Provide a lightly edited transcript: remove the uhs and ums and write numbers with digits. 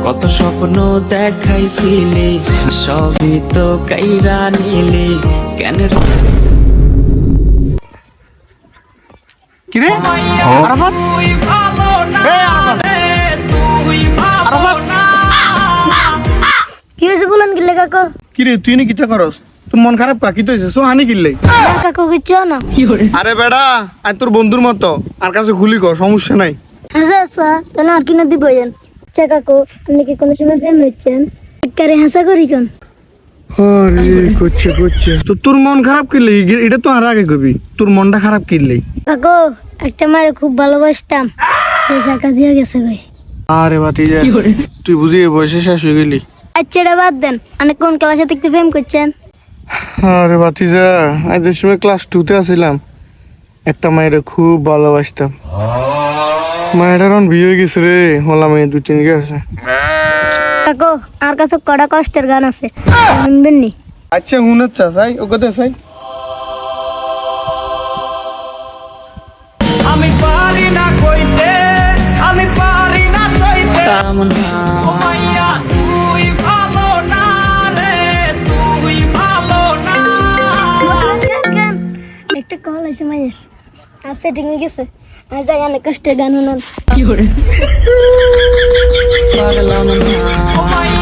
কত স্বপ্ন দেখাইছিলি সবই তো কাইরা নিলি কেন কিরে আরাফাত এই আরাফাত কি হয়েছে বলেন গিলে কাকু? কিরে তুই নি কিতা করস তোর মন খারাপ কা কি হইছে সো হানি কিল্লে কাকু কিচ্ছু না। আরে বেড়া আই তোর বন্ধুর মতো আর কাছে খুলি কর সমস্যা নাই। আচ্ছা আচ্ছা তাহলে আর কিনা দিব যান। আচ্ছা কাকু আপনি কি কোনো সময় প্রেম হচ্ছেন? কারে হাসা করি কেন? আরে করছে তো তোর মন খারাপ কিল্লে এটা তো আর আগে কবি তোর মনটা খারাপ কিল্লে। কাকু একটা মারে খুব ভালোবাসতাম, সে চাকা দিয়ে গেছে ভাই। আরে ভাতিজা তুই বুঝিয়ে বয়সে শেষ হয়ে গেলি। আচ্ছা এটা বাদ দেন, আপনি কোন ক্লাসে দেখতে প্রেম করছেন? আরে ভাতিজা আজ যে সময় ক্লাস 2 তে আছিলাম একটা মায়ের খুব ভালোবাসতাম। মায়ের এখন বিয়ে হয়ে গেছে রে, হলা মেয়ে 2-3 গে আছে। কাকু আর কাছে কড়া কষ্টের গান আছে, শুনবেন নি? আচ্ছা হুনাচ্ছা চাই ও কথা চাই। আমি পারি না কইতে আমি পারি না সইতে ও মাইয়া তুই ভালো না রে তুই ভালো না একটা কল আছে মায়ের, আছে ঠিক গেছে। আজ যাই অনেক কষ্টের গান শোনান। পাগলাম না